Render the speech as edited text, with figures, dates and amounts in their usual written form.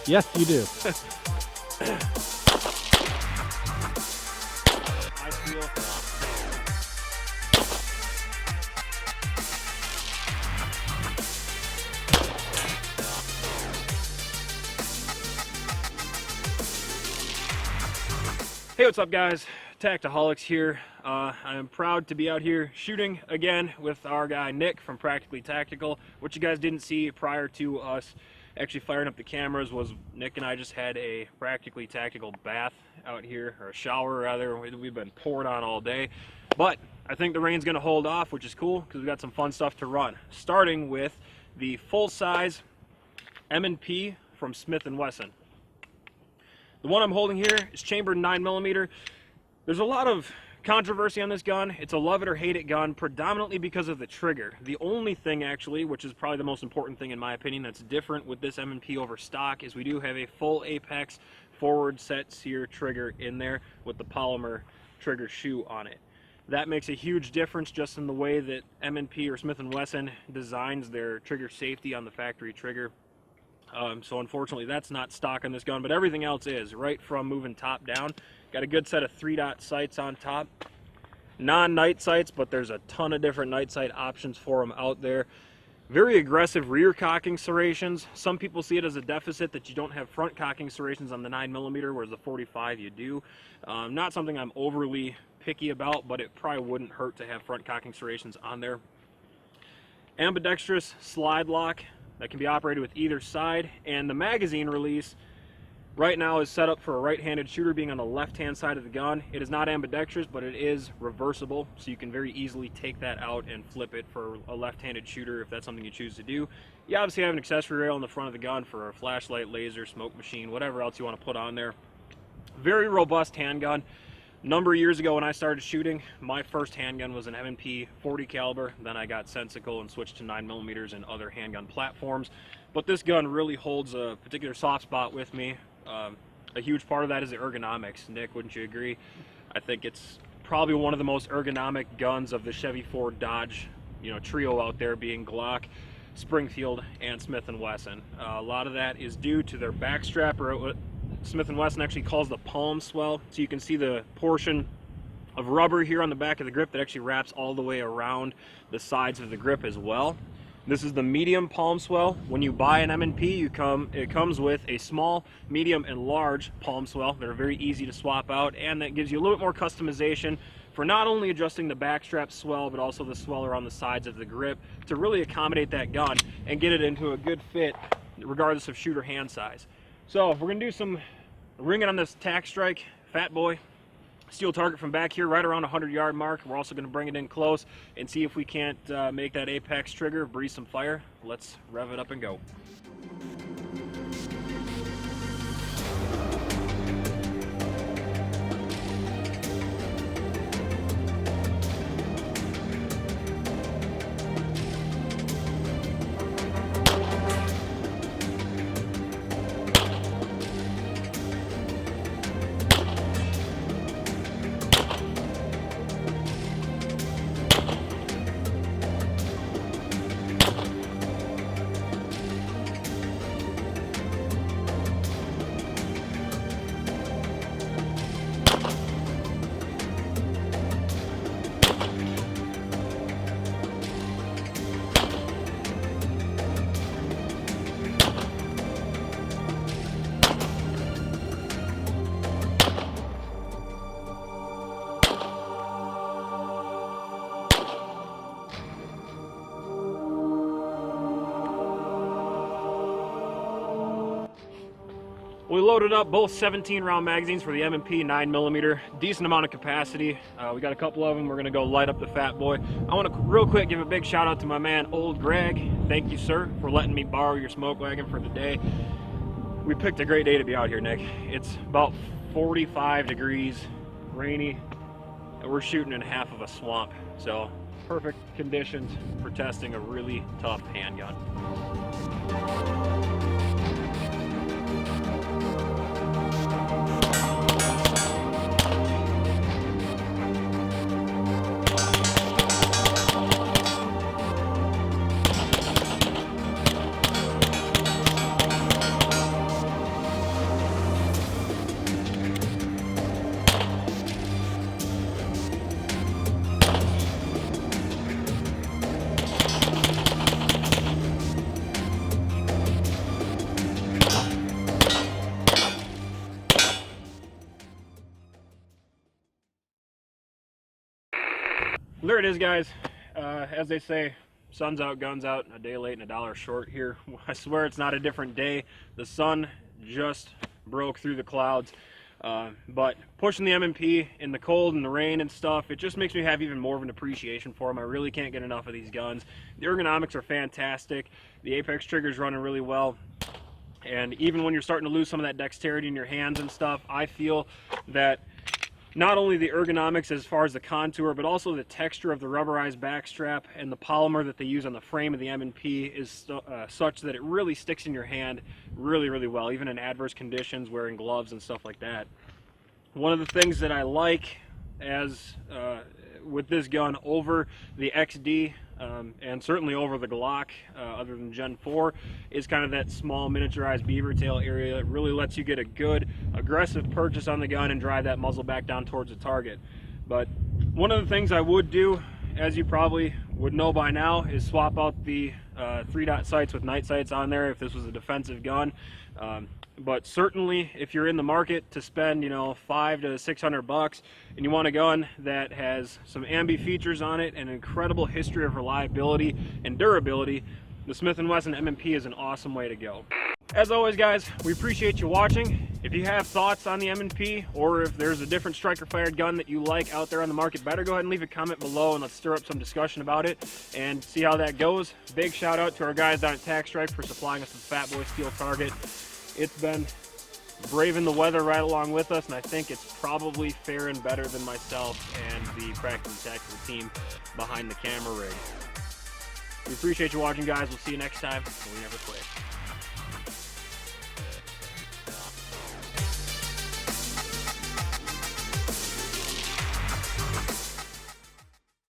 Yes, you do. I feel. Hey, what's up, guys? Tactiholics here. I am proud to be out here shooting again with our guy Nick from Practically Tactical. What you guys didn't see prior to us actually firing up the cameras was Nick and I just had a Practically Tactical bath out here, or a shower rather. We've been poured on all day, but I think the rain's gonna hold off, which is cool because we got some fun stuff to run. Starting with the full-size M&P from Smith Wesson. The one I'm holding here is chambered 9mm. There's a lot of controversy on this gun. It's a love it or hate it gun, predominantly because of the trigger. The only thing actually, which is probably the most important thing in my opinion, that's different with this M&P over stock is we do have a full Apex forward set sear trigger in there with the polymer trigger shoe on it. That makes a huge difference just in the way that M&P or Smith & Wesson designs their trigger safety on the factory trigger. So unfortunately that's not stock on this gun, but everything else is, right from moving top down. Got a good set of 3-dot sights on top. Non-night sights, but there's a ton of different night sight options for them out there. Very aggressive rear cocking serrations. Some people see it as a deficit that you don't have front cocking serrations on the 9mm, whereas the 45 you do. Not something I'm overly picky about, but it probably wouldn't hurt to have front cocking serrations on there. Ambidextrous slide lock that can be operated with either side, and the magazine release right now is set up for a right-handed shooter being on the left-hand side of the gun. It is not ambidextrous, but it is reversible, so you can very easily take that out and flip it for a left-handed shooter if that's something you choose to do. You obviously have an accessory rail in the front of the gun for a flashlight, laser, smoke machine, whatever else you want to put on there. Very robust handgun. A number of years ago when I started shooting, my first handgun was an M&P 40 caliber. Then I got sensical and switched to 9mm and other handgun platforms. But this gun really holds a particular soft spot with me. A huge part of that is the ergonomics. Nick, wouldn't you agree? I think it's probably one of the most ergonomic guns of the Chevy, Ford, Dodge, trio out there, being Glock, Springfield, and Smith & Wesson. A lot of that is due to their back strap, or what Smith & Wesson actually calls the palm swell. So you can see the portion of rubber here on the back of the grip that actually wraps all the way around the sides of the grip as well. This is the medium palm swell. When you buy an M&P, it comes with a small, medium, and large palm swell. They're very easy to swap out, and that gives you a little bit more customization for not only adjusting the backstrap swell, but also the swell around the sides of the grip to really accommodate that gun and get it into a good fit regardless of shooter hand size. So we're gonna do some ringing on this tack strike fat boy. Steel target from back here right around 100-yard mark. We're also going to bring it in close and see if we can't make that apex trigger breathe some fire. Let's rev it up and go. We loaded up both 17-round magazines for the M&P 9mm, decent amount of capacity. We got a couple of them. We're gonna go light up the fat boy. I want to real quick give a big shout out to my man, Old Greg. Thank you, sir, for letting me borrow your smoke wagon for the day. We picked a great day to be out here, Nick. It's about 45 degrees, rainy, and we're shooting in half of a swamp. So perfect conditions for testing a really tough handgun. is, guys, as they say, sun's out, guns out, a day late and a dollar short here. I swear it's not a different day. The sun just broke through the clouds. But pushing the M&P in the cold and the rain and stuff, it just makes me have even more of an appreciation for them. I really can't get enough of these guns. The ergonomics are fantastic. The apex trigger's running really well. And even when you're starting to lose some of that dexterity in your hands and stuff, I feel that not only the ergonomics as far as the contour, but also the texture of the rubberized backstrap and the polymer that they use on the frame of the M&P is such that it really sticks in your hand really, really well, even in adverse conditions, wearing gloves and stuff like that. One of the things that I like as with this gun over the XD and certainly over the Glock, other than Gen 4, is kind of that small miniaturized beaver tail area. It really lets you get a good aggressive purchase on the gun and drive that muzzle back down towards the target. But one of the things I would do, as you probably would know by now, is swap out the 3-dot sights with night sights on there if this was a defensive gun. But certainly if you're in the market to spend, you know, $500 to $600 and you want a gun that has some ambi features on it and an incredible history of reliability and durability, the Smith Wesson M&P is an awesome way to go. As always, guys, we appreciate you watching. If you have thoughts on the M&P, or if there's a different striker-fired gun that you like out there on the market, better go ahead and leave a comment below and let's stir up some discussion about it and see how that goes. Big shout out to our guys down at Tactiholics for supplying us with Fat Boy Steel Target. It's been braving the weather right along with us, and I think it's probably faring better than myself and the practice and tactical team behind the camera rig. We appreciate you watching, guys. We'll see you next time. We never quit.